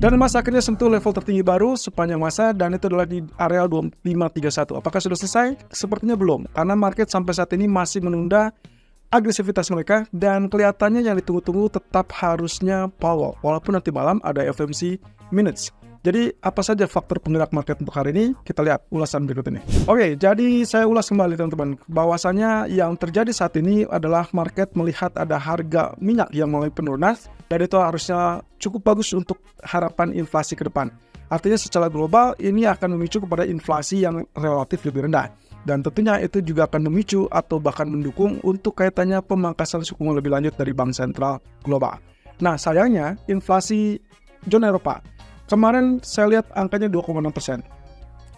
Dan emas akhirnya sentuh level tertinggi baru sepanjang masa, dan itu adalah di area 2531. Apakah sudah selesai? Sepertinya belum, karena market sampai saat ini masih menunda agresivitas mereka, dan kelihatannya yang ditunggu-tunggu tetap harusnya Powell, walaupun nanti malam ada FOMC minutes. Jadi apa saja faktor penggerak market untuk hari ini? Kita lihat ulasan berikut ini. Oke, jadi saya ulas kembali teman-teman. Bahwasanya yang terjadi saat ini adalah market melihat ada harga minyak yang mulai penurunan, dan itu harusnya cukup bagus untuk harapan inflasi ke depan. Artinya secara global ini akan memicu kepada inflasi yang relatif lebih rendah. Dan tentunya itu juga akan memicu atau bahkan mendukung untuk kaitannya pemangkasan suku bunga lebih lanjut dari bank sentral global. Nah, sayangnya inflasi zona Eropa kemarin saya lihat angkanya 2,6%.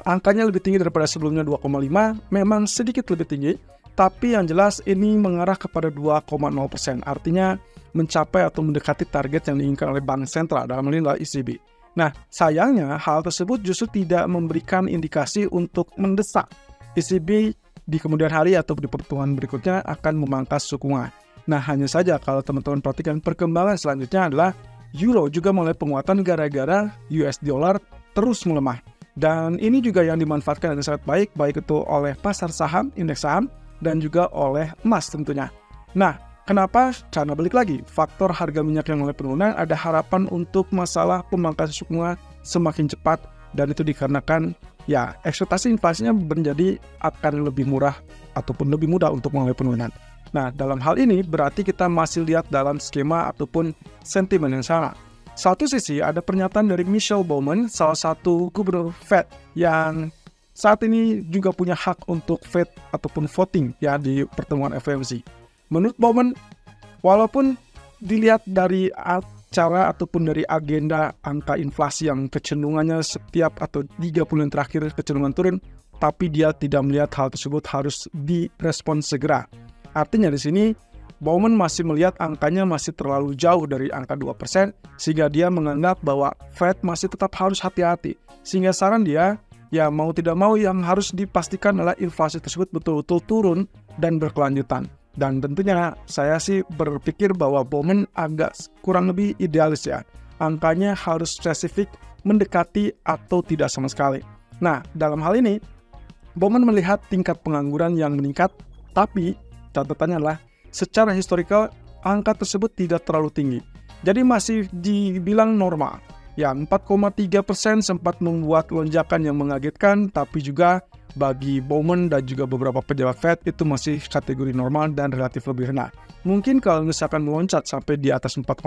Angkanya lebih tinggi daripada sebelumnya 2,5%, memang sedikit lebih tinggi, tapi yang jelas ini mengarah kepada 2,0%. Artinya mencapai atau mendekati target yang diinginkan oleh bank sentral, dalam hal ini adalah ECB. Nah, sayangnya hal tersebut justru tidak memberikan indikasi untuk mendesak ECB di kemudian hari atau di pertemuan berikutnya akan memangkas suku bunga. Nah, hanya saja kalau teman-teman perhatikan perkembangan selanjutnya adalah Euro juga mulai penguatan gara-gara US dollar terus melemah. Dan ini juga yang dimanfaatkan dengan sangat baik itu oleh pasar saham, indeks saham, dan juga oleh emas tentunya. Nah, kenapa? Karena balik lagi, faktor harga minyak yang mulai penurunan, ada harapan untuk masalah pemangkasan suku bunga semakin cepat, dan itu dikarenakan ya ekspektasi inflasinya menjadi akan lebih murah ataupun lebih mudah untuk mulai penurunan. Nah, dalam hal ini berarti kita masih lihat dalam skema ataupun sentimen yang sama. Satu sisi ada pernyataan dari Michelle Bowman, salah satu gubernur Fed yang saat ini juga punya hak untuk Fed ataupun voting ya di pertemuan FOMC. Menurut Bowman, walaupun dilihat dari cara ataupun dari agenda angka inflasi yang kecenderungannya setiap atau 3 bulan terakhir kecenderungan turun, tapi dia tidak melihat hal tersebut harus direspon segera. Artinya di sini Bowman masih melihat angkanya masih terlalu jauh dari angka 2%, sehingga dia menganggap bahwa Fed masih tetap harus hati-hati. Sehingga saran dia, ya mau tidak mau yang harus dipastikan adalah inflasi tersebut betul-betul turun dan berkelanjutan. Dan tentunya saya sih berpikir bahwa Bowman agak kurang lebih idealis ya. Angkanya harus spesifik, mendekati atau tidak sama sekali. Nah, dalam hal ini, Bowman melihat tingkat pengangguran yang meningkat, tapi catatannya adalah secara historical angka tersebut tidak terlalu tinggi. Jadi masih dibilang normal. Ya, 4,3% sempat membuat lonjakan yang mengagetkan, tapi juga bagi Bowman dan juga beberapa pejabat Fed itu masih kategori normal dan relatif lebih rendah. Mungkin kalau misalkan meloncat sampai di atas 4,5,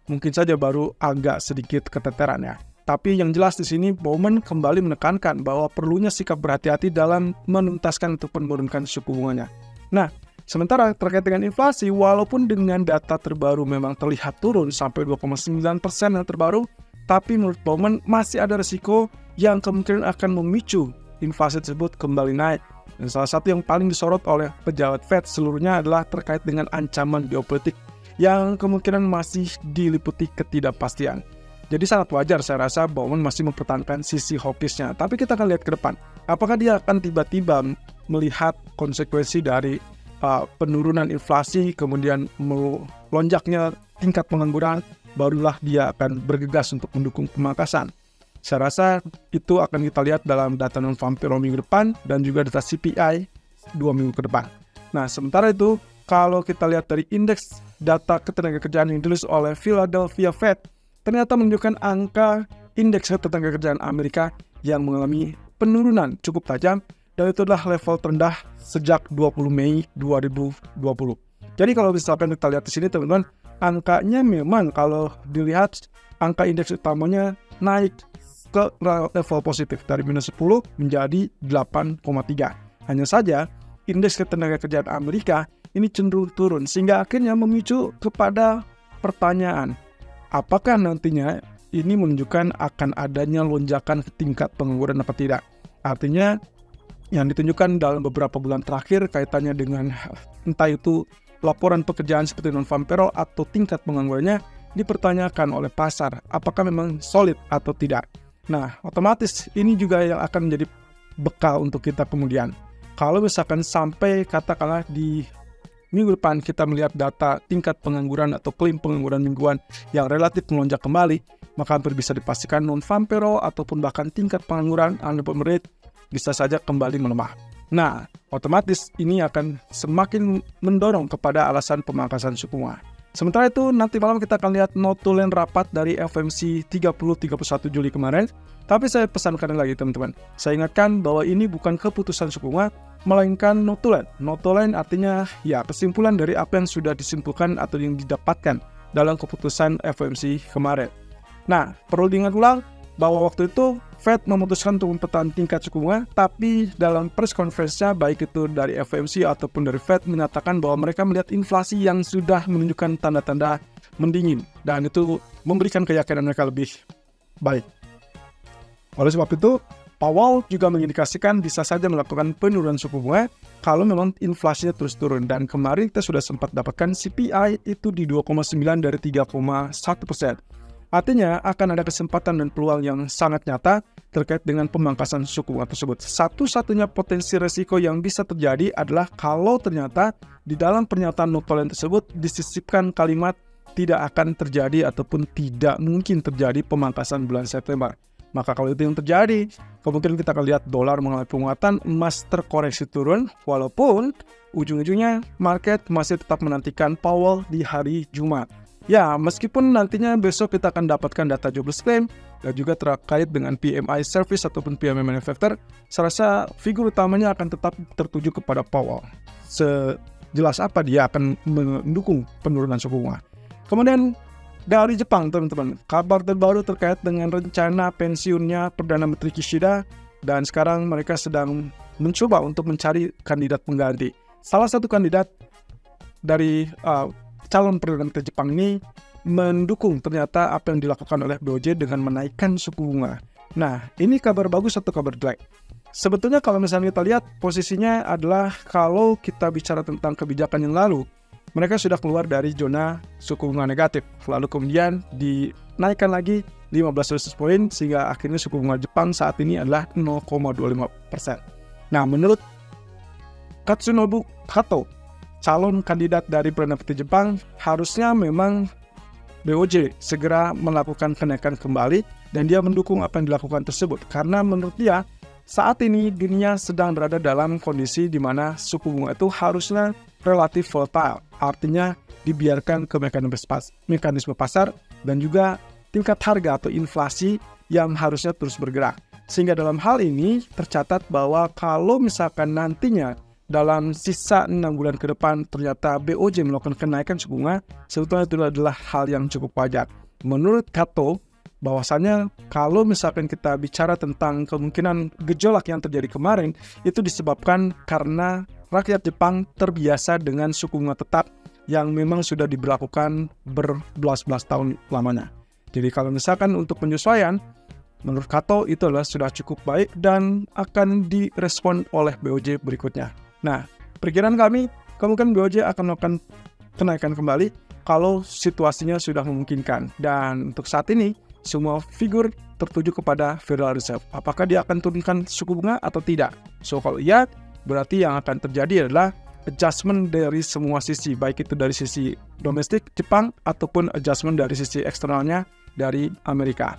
mungkin saja baru agak sedikit keteteran ya. Tapi yang jelas di sini Bowman kembali menekankan bahwa perlunya sikap berhati-hati dalam menuntaskan atau menurunkan suku bunganya. Nah, sementara terkait dengan inflasi, walaupun dengan data terbaru memang terlihat turun sampai 2,9% yang terbaru, tapi menurut Bowman masih ada risiko yang kemungkinan akan memicu inflasi tersebut kembali naik. Dan salah satu yang paling disorot oleh pejabat Fed seluruhnya adalah terkait dengan ancaman geopolitik yang kemungkinan masih diliputi ketidakpastian. Jadi sangat wajar saya rasa Bowman masih mempertahankan sisi hawkish-nya. Tapi kita akan lihat ke depan, apakah dia akan tiba-tiba melihat konsekuensi dari penurunan inflasi, kemudian melonjaknya tingkat pengangguran, barulah dia akan bergegas untuk mendukung pemangkasan. Saya rasa itu akan kita lihat dalam data non-farm payroll minggu depan dan juga data CPI 2 minggu ke depan. Nah, sementara itu, kalau kita lihat dari indeks data ketenagakerjaan yang dirilis oleh Philadelphia Fed, ternyata menunjukkan angka indeks ketenagakerjaan Amerika yang mengalami penurunan cukup tajam, dan itu adalah level terendah sejak 20 Mei 2020. Jadi kalau misalkan kita lihat di sini teman-teman, angkanya memang kalau dilihat angka indeks utamanya naik ke level positif dari minus 10 menjadi 8,3. Hanya saja indeks ketenagakerjaan Amerika ini cenderung turun sehingga akhirnya memicu kepada pertanyaan, apakah nantinya ini menunjukkan akan adanya lonjakan tingkat pengangguran apa tidak. Artinya yang ditunjukkan dalam beberapa bulan terakhir kaitannya dengan entah itu laporan pekerjaan seperti non-farm payroll atau tingkat penganggurannya dipertanyakan oleh pasar apakah memang solid atau tidak. Nah, otomatis ini juga yang akan menjadi bekal untuk kita kemudian. Kalau misalkan sampai katakanlah di minggu depan kita melihat data tingkat pengangguran atau klaim pengangguran mingguan yang relatif melonjak kembali, maka hampir bisa dipastikan non-farm payroll ataupun bahkan tingkat pengangguran unemployment rate bisa saja kembali melemah. Nah, otomatis ini akan semakin mendorong kepada alasan pemangkasan suku bunga. Sementara itu, nanti malam kita akan lihat notulen rapat dari FOMC 30-31 Juli kemarin. Tapi saya pesankan lagi teman-teman, saya ingatkan bahwa ini bukan keputusan suku bunga, melainkan notulen. Notulen artinya ya kesimpulan dari apa yang sudah disimpulkan atau yang didapatkan dalam keputusan FOMC kemarin. Nah, perlu diingat ulang bahwa waktu itu Fed memutuskan untuk mempertahankan tingkat suku bunga, tapi dalam press conference-nya baik itu dari FOMC ataupun dari Fed menyatakan bahwa mereka melihat inflasi yang sudah menunjukkan tanda-tanda mendingin, dan itu memberikan keyakinan mereka lebih baik. Oleh sebab itu, Powell juga mengindikasikan bisa saja melakukan penurunan suku bunga kalau memang inflasinya terus turun. Dan kemarin kita sudah sempat dapatkan CPI itu di 2,9 dari 3,1%. Artinya akan ada kesempatan dan peluang yang sangat nyata terkait dengan pemangkasan suku bunga tersebut. Satu-satunya potensi resiko yang bisa terjadi adalah kalau ternyata di dalam pernyataan notulen tersebut disisipkan kalimat tidak akan terjadi ataupun tidak mungkin terjadi pemangkasan bulan September. Maka kalau itu yang terjadi, kemungkinan kita akan lihat dolar mengalami penguatan, emas terkoreksi turun, walaupun ujung-ujungnya market masih tetap menantikan Powell di hari Jumat. Ya, meskipun nantinya besok kita akan dapatkan data jobless claim dan juga terkait dengan PMI service ataupun PMI manufacturer, saya rasa figur utamanya akan tetap tertuju kepada Powell. Sejelas apa dia akan mendukung penurunan suku bunga. Kemudian dari Jepang, teman-teman, kabar terbaru terkait dengan rencana pensiunnya Perdana Menteri Kishida, dan sekarang mereka sedang mencoba untuk mencari kandidat pengganti. Salah satu kandidat dari calon Perdana Menteri Jepang ini mendukung ternyata apa yang dilakukan oleh BOJ dengan menaikkan suku bunga. Nah, ini kabar bagus atau kabar jelek? Sebetulnya kalau misalnya kita lihat posisinya adalah kalau kita bicara tentang kebijakan yang lalu, mereka sudah keluar dari zona suku bunga negatif, lalu kemudian dinaikkan lagi 15 basis point sehingga akhirnya suku bunga Jepang saat ini adalah 0,25%. Nah, menurut Katsunobu Kato, calon kandidat dari Perdana Menteri Jepang, harusnya memang BOJ segera melakukan kenaikan kembali dan dia mendukung apa yang dilakukan tersebut karena menurut dia saat ini dunia sedang berada dalam kondisi di mana suku bunga itu harusnya relatif volatile, artinya dibiarkan ke mekanisme pasar dan juga tingkat harga atau inflasi yang harusnya terus bergerak. Sehingga dalam hal ini tercatat bahwa kalau misalkan nantinya dalam sisa 6 bulan ke depan ternyata BOJ melakukan kenaikan suku bunga, sebetulnya itu adalah hal yang cukup wajar. Menurut Kato, bahwasannya kalau misalkan kita bicara tentang kemungkinan gejolak yang terjadi kemarin, itu disebabkan karena rakyat Jepang terbiasa dengan suku bunga tetap yang memang sudah diberlakukan berbelas-belas tahun lamanya. Jadi kalau misalkan untuk penyesuaian, menurut Kato itu adalah sudah cukup baik dan akan direspon oleh BOJ berikutnya. Nah, perkiraan kami, kemungkinan BOJ akan melakukan kenaikan kembali kalau situasinya sudah memungkinkan. Dan untuk saat ini, semua figur tertuju kepada Federal Reserve. Apakah dia akan turunkan suku bunga atau tidak? So, kalau iya, berarti yang akan terjadi adalah adjustment dari semua sisi, baik itu dari sisi domestik Jepang ataupun adjustment dari sisi eksternalnya dari Amerika.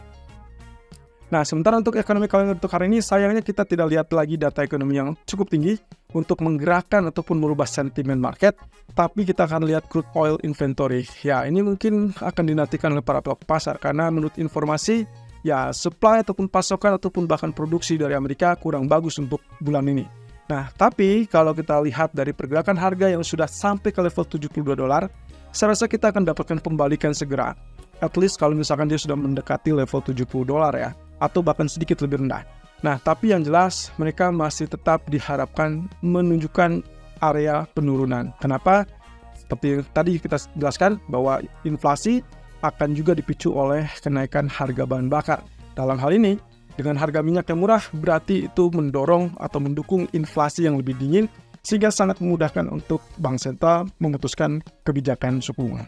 Nah, sementara untuk ekonomi kalender untuk hari ini, sayangnya kita tidak lihat lagi data ekonomi yang cukup tinggi untuk menggerakkan ataupun merubah sentimen market, tapi kita akan lihat crude oil inventory. Ya, ini mungkin akan dinantikan oleh para pelaku pasar, karena menurut informasi, ya supply ataupun pasokan ataupun bahkan produksi dari Amerika kurang bagus untuk bulan ini. Nah, tapi kalau kita lihat dari pergerakan harga yang sudah sampai ke level $72, saya rasa kita akan dapatkan pembalikan segera. At least kalau misalkan dia sudah mendekati level $70 ya, atau bahkan sedikit lebih rendah. Nah, tapi yang jelas mereka masih tetap diharapkan menunjukkan area penurunan. Kenapa? Seperti tadi kita jelaskan bahwa inflasi akan juga dipicu oleh kenaikan harga bahan bakar. Dalam hal ini, dengan harga minyak yang murah, berarti itu mendorong atau mendukung inflasi yang lebih dingin, sehingga sangat memudahkan untuk bank sentral memutuskan kebijakan suku bunga.